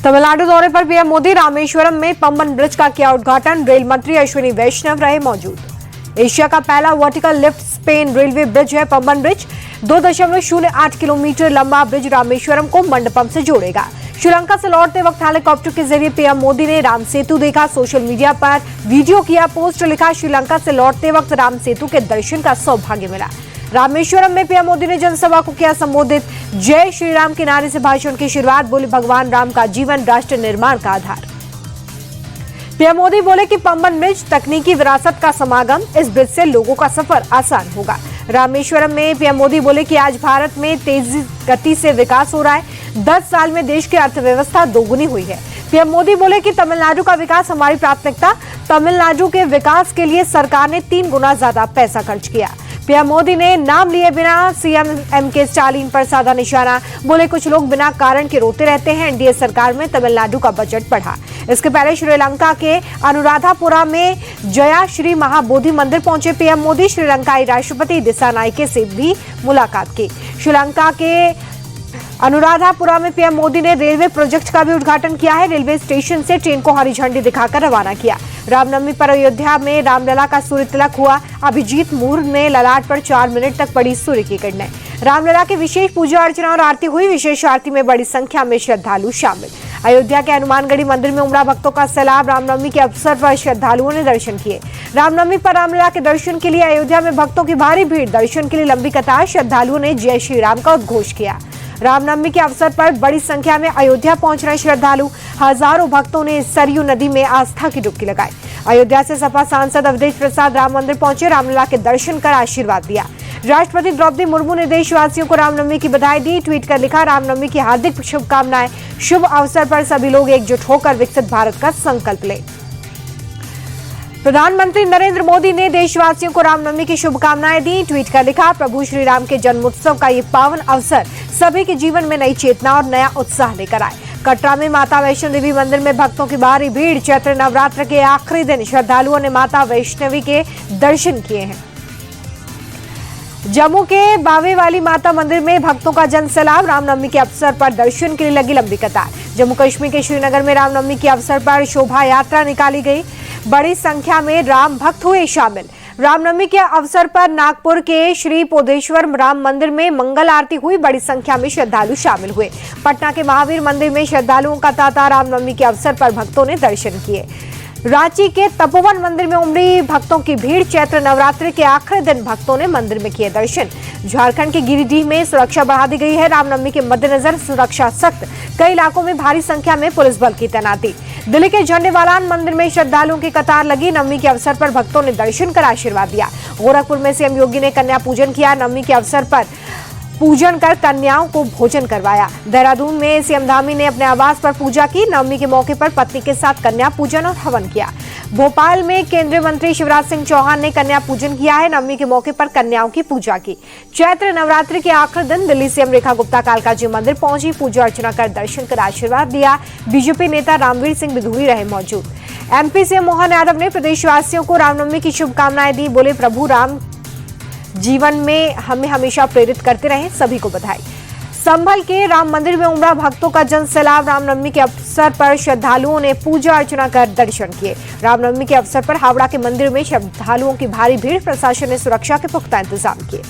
तमिलनाडु दौरे पर पीएम मोदी रामेश्वरम में पंबन ब्रिज का किया उद्घाटन। रेल मंत्री अश्विनी वैष्णव रहे मौजूद। एशिया का पहला vertical lift Spain railway bridge है पंबन ब्रिज। 2.08 किलोमीटर लंबा ब्रिज रामेश्वरम को मंडपम से जोड़ेगा। श्रीलंका से लौटते वक्त हेलीकॉप्टर के जरिए पीएम मोदी ने राम सेतु देखा। सोशल मीडिया पर वीडियो किया पोस्ट, लिखा श्रीलंका से लौटते वक्त राम सेतु के दर्शन का सौभाग्य मिला। रामेश्वरम में पीएम मोदी ने जनसभा को किया संबोधित। जय श्री राम के नारे से भाषण की शुरुआत। बोले भगवान राम का जीवन राष्ट्र निर्माण का आधार। पीएम मोदी बोले कि पंबन ब्रिज तकनीकी विरासत का समागम, इस ब्रिज से लोगों का सफर आसान होगा। रामेश्वरम में पीएम मोदी बोले कि आज भारत में तेजी गति से विकास हो रहा है। 10 साल में देश की अर्थव्यवस्था दोगुनी हुई है। पीएम मोदी बोले कि तमिलनाडु का विकास हमारी प्राथमिकता। तमिलनाडु के विकास के लिए सरकार ने 3 गुना ज्यादा पैसा खर्च किया। पीएम मोदी ने नाम लिए बिना सीएम एमके स्टालिन पर साधा निशाना। बोले कुछ लोग बिना कारण के रोते रहते हैं। एनडीए सरकार में तमिलनाडु का बजट बढ़ा। इसके पहले श्रीलंका के अनुराधापुरा में जया श्री महाबोधि मंदिर पहुंचे पीएम मोदी। श्रीलंकाई राष्ट्रपति दिसानायके से भी मुलाकात की। श्रीलंका के अनुराधापुरा में पीएम मोदी ने रेलवे प्रोजेक्ट का भी उद्घाटन किया है। रेलवे स्टेशन से ट्रेन को हरी झंडी दिखाकर रवाना किया। रामनवमी पर अयोध्या में रामलला का सूर्य तिलक हुआ। अभिजीत मुहूर्त में ललाट पर 4 मिनट तक पड़ी सूर्य की किरणें। रामलला की विशेष पूजा अर्चना और आरती हुई। विशेष आरती में बड़ी संख्या में श्रद्धालु शामिल। अयोध्या के हनुमानगढ़ी मंदिर में उमड़ा भक्तों का सैलाब। रामनवमी के अवसर पर श्रद्धालुओं ने दर्शन किए। रामनवमी पर रामलला के दर्शन के लिए अयोध्या में भक्तों की भारी भीड़। दर्शन के लिए लंबी कतार। श्रद्धालुओं ने जय श्री राम का उद्घोष किया। रामनवमी के अवसर पर बड़ी संख्या में अयोध्या पहुंच रहे श्रद्धालु। हजारों भक्तों ने सरयू नदी में आस्था की डुबकी लगाई। अयोध्या से सपा सांसद अवधेश प्रसाद राम मंदिर पहुंचे। रामलला के दर्शन कर आशीर्वाद दिया। राष्ट्रपति द्रौपदी मुर्मू ने देशवासियों को रामनवमी की बधाई दी। ट्वीट कर लिखा, रामनवमी की हार्दिक शुभकामनाएं। शुभ अवसर पर सभी लोग एकजुट होकर विकसित भारत का संकल्प लें। प्रधानमंत्री नरेंद्र मोदी ने देशवासियों को रामनवमी की शुभकामनाएं दी। ट्वीट कर लिखा, प्रभु श्री राम के जन्मोत्सव का ये पावन अवसर सभी के जीवन में नई चेतना और नया उत्साह लेकर आए। कटरा में माता वैष्णो देवी मंदिर में भक्तों की भारी भीड़। चैत्र नवरात्र के आखिरी दिन श्रद्धालुओं ने माता वैष्णवी के दर्शन किए हैं। जम्मू के बावे वाली माता मंदिर में भक्तों का जनसैलाब। रामनवमी के अवसर पर दर्शन के लिए लगी लंबी कतार। जम्मू कश्मीर के श्रीनगर में रामनवमी के अवसर पर शोभा यात्रा निकाली गई। बड़ी संख्या में राम भक्त हुए शामिल। रामनवमी के अवसर पर नागपुर के श्री पोदेश्वर राम मंदिर में मंगल आरती हुई। बड़ी संख्या में श्रद्धालु शामिल हुए। पटना के महावीर मंदिर में श्रद्धालुओं का तांता। रामनवमी के अवसर पर भक्तों ने दर्शन किए। रांची के तपोवन मंदिर में उमड़ी भक्तों की भीड़। चैत्र नवरात्रि के आखिरी दिन भक्तों ने मंदिर में किए दर्शन। झारखंड के गिरिडीह में सुरक्षा बढ़ा दी गई है। रामनवमी के मद्देनजर सुरक्षा सख्त। कई इलाकों में भारी संख्या में पुलिस बल की तैनाती। दिल्ली के झंडेवालान मंदिर में श्रद्धालुओं की कतार लगी। नवमी के अवसर पर भक्तों ने दर्शन कर आशीर्वाद दिया। गोरखपुर में सीएम योगी ने कन्या पूजन किया। नवमी के अवसर पर पूजन कर कन्याओं को भोजन करवाया। देहरादून में सीएम धामी ने अपने आवास पर पूजा की। नवमी के मौके पर पत्नी के साथ कन्या पूजन और हवन किया। भोपाल में केंद्रीय मंत्री शिवराज सिंह चौहान ने कन्या पूजन किया है। नवमी के मौके पर कन्याओं की पूजा की। चैत्र नवरात्रि के आखिरी दिन दिल्ली सीएम रेखा गुप्ता कालकाजी मंदिर पहुंची। पूजा अर्चना कर दर्शन कर आशीर्वाद दिया। बीजेपी नेता रामवीर सिंह बिधूरी रहे मौजूद। एमपी सीएम मोहन यादव ने प्रदेशवासियों को रामनवमी की शुभकामनाएं दी। बोले प्रभु राम जीवन में हमें हमेशा प्रेरित करते रहे। सभी को बधाई। संभल के राम मंदिर में उमड़ा भक्तों का जनसैलाब। रामनवमी के अवसर पर श्रद्धालुओं ने पूजा अर्चना कर दर्शन किए। रामनवमी के अवसर पर हावड़ा के मंदिर में श्रद्धालुओं की भारी भीड़। प्रशासन ने सुरक्षा के पुख्ता इंतजाम किए।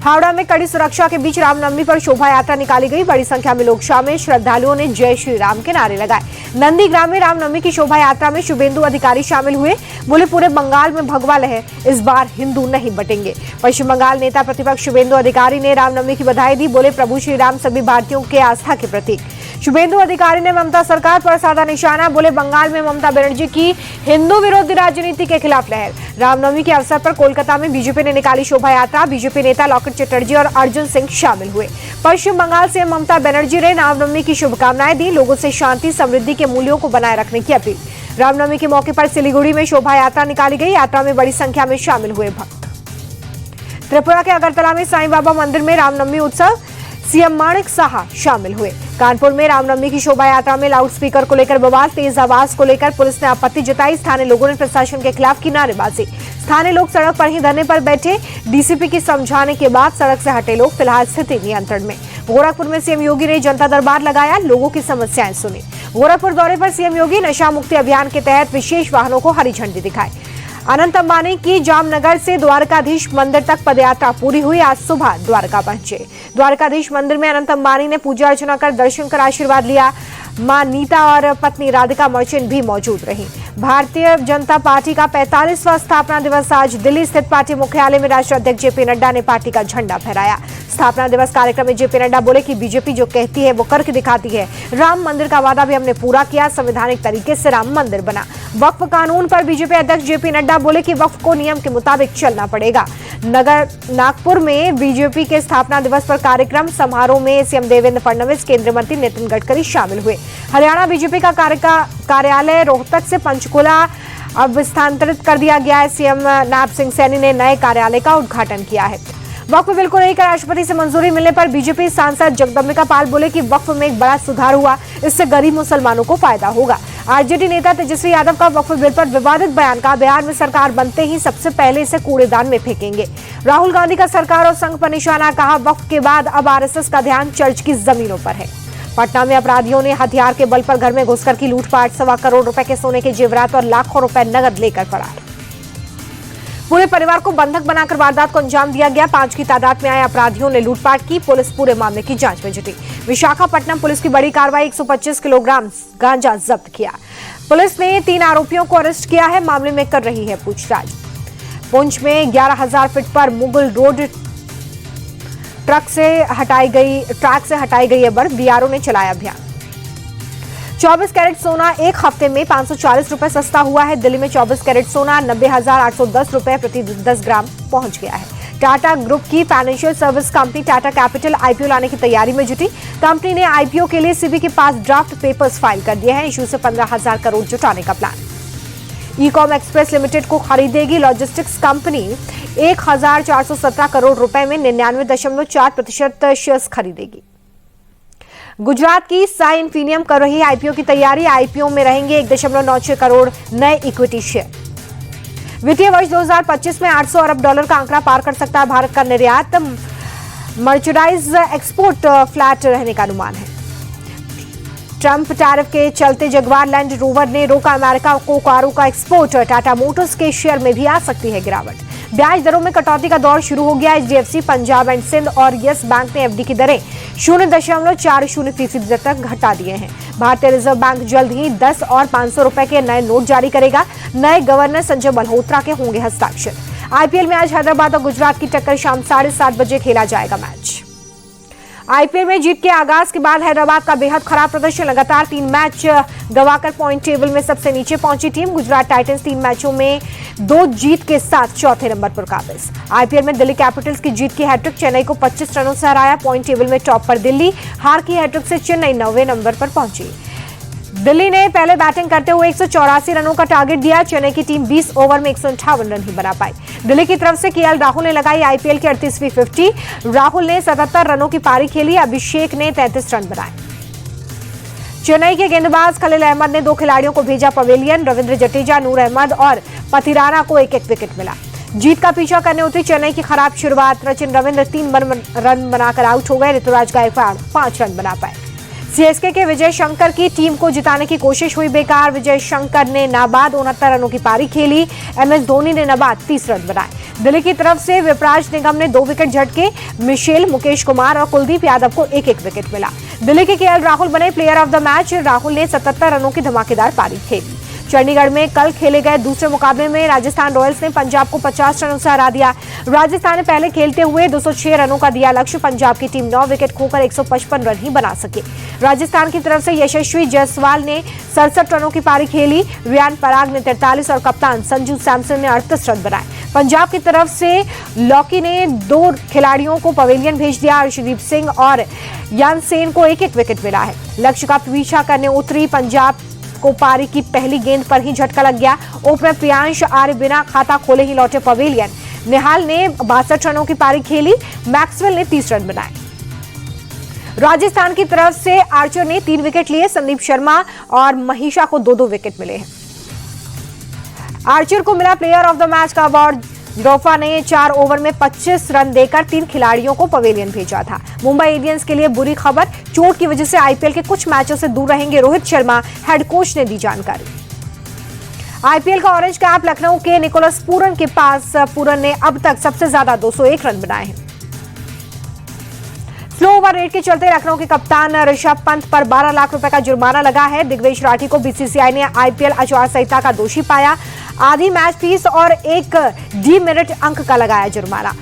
हावड़ा में कड़ी सुरक्षा के बीच रामनवमी पर शोभा यात्रा निकाली गई। बड़ी संख्या में लोग शामिल। श्रद्धालुओं ने जय श्री राम के नारे लगाए। नंदीग्राम में रामनवमी की शोभा यात्रा में शुभेंदु अधिकारी शामिल हुए। बोले पूरे बंगाल में भगवा लहर, इस बार हिंदू नहीं बटेंगे। पश्चिम बंगाल नेता प्रतिपक्ष शुभेंदु अधिकारी ने रामनवमी की बधाई दी। बोले प्रभु श्री राम सभी भारतीयों के आस्था के प्रतीक। शुभेंदु अधिकारी ने ममता सरकार पर साधा निशाना। बोले बंगाल में ममता बनर्जी की हिंदू विरोधी राजनीति के खिलाफ लहर। रामनवमी के अवसर पर कोलकाता में बीजेपी ने निकाली शोभा यात्रा। बीजेपी नेता लॉकेट चटर्जी और अर्जुन सिंह शामिल हुए। पश्चिम बंगाल से ममता बनर्जी ने रामनवमी की शुभकामनाएं दी। लोगों से शांति समृद्धि के मूल्यों को बनाए रखने की अपील। रामनवमी के मौके पर सिलीगुड़ी में शोभा यात्रा निकाली गई। यात्रा में बड़ी संख्या में शामिल हुए भक्त। त्रिपुरा के अगरतला में साईं बाबा मंदिर में रामनवमी उत्सव। सीएम माणिक साहा शामिल हुए। कानपुर में रामनवमी की शोभा यात्रा में लाउडस्पीकर को लेकर बवाल। तेज आवाज को लेकर पुलिस ने आपत्ति जताई। स्थानीय लोगों ने प्रशासन के खिलाफ की नारेबाजी। स्थानीय लोग सड़क पर ही धरने पर बैठे। डीसीपी की समझाने के बाद सड़क से हटे लोग। फिलहाल स्थिति नियंत्रण में। गोरखपुर में सीएम योगी ने जनता दरबार लगाया, लोगों की समस्याएं सुनी। गोरखपुर दौरे पर सीएम योगी नशा मुक्ति अभियान के तहत विशेष वाहनों को हरी झंडी दिखाई। अनंत अंबानी की जामनगर से द्वारकाधीश मंदिर तक पदयात्रा पूरी हुई। आज सुबह द्वारका पहुंचे। द्वारकाधीश मंदिर में अनंत अंबानी ने पूजा अर्चना कर दर्शन कर आशीर्वाद लिया। मां नीता और पत्नी राधिका मर्चेंट भी मौजूद रही। भारतीय जनता पार्टी का 45वां स्थापना दिवस आज दिल्ली स्थित पार्टी मुख्यालय में राष्ट्रीय अध्यक्ष जेपी नड्डा ने पार्टी का झंडा फहराया। स्थापना दिवस कार्यक्रम में जेपी नड्डा बोले कि बीजेपी जो कहती है वो करके दिखाती है। राम मंदिर का वादा भी हमने पूरा किया, संवैधानिक तरीके से राम मंदिर बना। वक्फ कानून पर बीजेपी अध्यक्ष जेपी नड्डा बोले कि वक्फ को नियम के मुताबिक चलना पड़ेगा। नागपुर में बीजेपी के स्थापना दिवस पर कार्यक्रम समारोह में सीएम देवेंद्र फडणवीस, केंद्रीय मंत्री नितिन गडकरी शामिल हुए। हरियाणा बीजेपी का कार्यालय रोहतक से पंचकुला अब स्थानांतरित कर दिया गया है। सीएम नायब सिंह सैनी ने नए कार्यालय का उद्घाटन किया है। वक्फ बिल को लेकर राष्ट्रपति से मंजूरी मिलने पर बीजेपी सांसद जगदम्बिका पाल बोले कि वक्फ में एक बड़ा सुधार हुआ, इससे गरीब मुसलमानों को फायदा होगा। आरजेडी नेता तेजस्वी यादव का वक्फ बिल पर विवादित बयान का बिहार में सरकार बनते ही सबसे पहले इसे कूड़ेदान में फेंकेंगे। राहुल गांधी का सरकार और संघ पर निशाना, कहा वक्फ के बाद अब आरएसएस का ध्यान चर्च की जमीनों पर है। पटना में अपराधियों ने हथियार के बल पर घर में घुसकर की लूटपाट, 1.25 करोड़ रुपए के सोने के जेवरात और लाखों रुपए नगद लेकर फरार। पूरे परिवार को बंधक बनाकर वारदात को अंजाम दिया गया। 5 की तादाद में आए अपराधियों ने लूटपाट की। पुलिस पूरे मामले की जांच में जुटी। विशाखापट्टनम पुलिस की बड़ी कार्रवाई, 125 किलोग्राम गांजा जब्त किया। पुलिस ने 3 आरोपियों को अरेस्ट किया है, मामले में कर रही है पूछताछ। पुंछ में 11,000 फीट पर मुगल रोड ट्रक से हटाई गई है बर्फ। बीआरओ ने चलाया अभियान। 24 कैरेट सोना एक हफ्ते में 540 रुपए सस्ता हुआ है। दिल्ली में 24 कैरेट सोना 90,810 रुपए प्रति 10 ग्राम पहुंच गया है। टाटा ग्रुप की financial service company Tata capital IPO लाने की तैयारी में जुटी। कंपनी ने आईपीओ के लिए सेबी के पास ड्राफ्ट पेपर्स फाइल कर दिए हैं। इशू से 15,000 करोड़ जुटाने का प्लान। ई-कॉम एक्सप्रेस लिमिटेड को खरीदेगी लॉजिस्टिक्स कंपनी। 1,417 करोड़ रुपए में 99.4% शेयर्स खरीदेगी। गुजरात की साई इन्फिनियम कर रही आईपीओ की तैयारी। आईपीओ में रहेंगे 1.96 करोड़ नए इक्विटी शेयर। वित्तीय वर्ष 2025 में 800 अरब डॉलर का आंकड़ा पार कर सकता है भारत का निर्यात। मर्चेंडाइज एक्सपोर्ट फ्लैट रहने का अनुमान है। ट्रंप टैरिफ के चलते जगुआर लैंड रोवर ने रोका अमेरिका को कारों का एक्सपोर्ट। टाटा मोटर्स के शेयर में भी आ सकती है गिरावट। ब्याज दरों में कटौती का दौर शुरू हो गया। एचडीएफसी, पंजाब एंड सिंध और यस बैंक ने एफडी की दरें 0.40% तक घटा दिए हैं। भारतीय रिजर्व बैंक जल्द ही 10 और 500 रुपए के नए नोट जारी करेगा। नए गवर्नर संजय मल्होत्रा के होंगे हस्ताक्षर। आईपीएल में आज हैदराबाद और गुजरात की टक्कर, शाम 7:30 बजे खेला जाएगा मैच। आईपीएल में जीत के आगाज के बाद हैदराबाद का बेहद खराब प्रदर्शन। लगातार 3 मैच गंवाकर पॉइंट टेबल में सबसे नीचे पहुंची टीम गुजरात टाइटंस 3 मैचों में 2 जीत के साथ चौथे नंबर पर काबिज। आईपीएल में दिल्ली कैपिटल्स की जीत की हैट्रिक, चेन्नई को 25 रनों से हराया। पॉइंट टेबल में टॉप पर दिल्ली, हार की हैट्रिक से चेन्नई 9वें नंबर पर पहुंची। दिल्ली ने पहले बैटिंग करते हुए 184 रनों का टारगेट दिया। चेन्नई की टीम 20 ओवर में 158 रन ही बना पाई। दिल्ली की तरफ से केएल राहुल ने लगाई आईपीएल की 38वीं 50। राहुल ने 77 रनों की पारी खेली। अभिषेक ने 33 रन बनाए। चेन्नई के गेंदबाज खलील अहमद ने 2 खिलाड़ियों को भेजा पवेलियन। रविंद्र जडेजा, नूर अहमद और पथिराना को 1-1 विकेट मिला। जीत का पीछा करने उतरी चेन्नई की खराब शुरुआत। सचिन रविंद्र 3 रन बनाकर आउट हो गए। ऋतुराज गायकवाड़ 5 रन बना पाए। सीएसके के विजय शंकर की टीम को जिताने की कोशिश हुई बेकार। विजय शंकर ने नाबाद 69 रनों की पारी खेली। एमएस धोनी ने नाबाद 30 रन बनाए। दिल्ली की तरफ से विपराज निगम ने 2 विकेट झटके। मिशेल, मुकेश कुमार और कुलदीप यादव को 1-1 विकेट मिला। दिल्ली के केएल राहुल बने player of the match. Rahul ने 77 रनों की धमाकेदार पारी खेली। चंडीगढ़ में कल खेले गए दूसरे मुकाबले में राजस्थान रॉयल्स ने पंजाब को 50 रनों से हरा दिया। राजस्थान ने पहले खेलते हुए 206 रनों का दिया लक्ष्य। पंजाब की टीम 9 विकेट खोकर 155 रन ही बना सके। राजस्थान की तरफ से यशस्वी जायसवाल ने 67 रनों की पारी खेली। रियान पराग ने 43 और कप्तान संजू सैमसन ने 38 रन बनाए। पंजाब की तरफ से लॉकी ने 2 खिलाड़ियों को पवेलियन भेज दिया। अर्शदीप सिंह और यान सेन को 1-1 विकेट मिला है। लक्ष्य का पीछा करने उतरी पंजाब को पारी की पहली गेंद पर ही झटका लग गया। ओपनर प्रियांश आर्य बिना खाता खोले ही लौटे पवेलियन। निहाल ने 62 रनों की पारी खेली। मैक्सवेल ने 30 रन बनाए। राजस्थान की तरफ से आर्चर ने 3 विकेट लिए। संदीप शर्मा और महीशा को 2-2 विकेट मिले हैं। आर्चर को मिला प्लेयर ऑफ द मैच का अवार्ड। रोफा ने 4 ओवर में 25 रन देकर 3 खिलाड़ियों को पवेलियन भेजा था। मुंबई इंडियंस के लिए बुरी खबर, चोट की वजह से आईपीएल के कुछ मैचों से दूर रहेंगे रोहित शर्मा, हेड कोच ने दी जानकारी। आईपीएल का ऑरेंज कैप लखनऊ के निकोलस पूरन के पास। पूरन ने अब तक सबसे ज्यादा 201 रन बनाए हैं। स्लो ओवर रेट के चलते लखनऊ के कप्तान ऋषभ पंत पर 12 लाख रुपए का जुर्माना लगा है। दिग्विजय राठी को बीसीसीआई ने आईपीएल आचार संहिता का दोषी पाया। आधी मैच फीस और 1 डीमेरिट अंक का लगाया जुर्माना।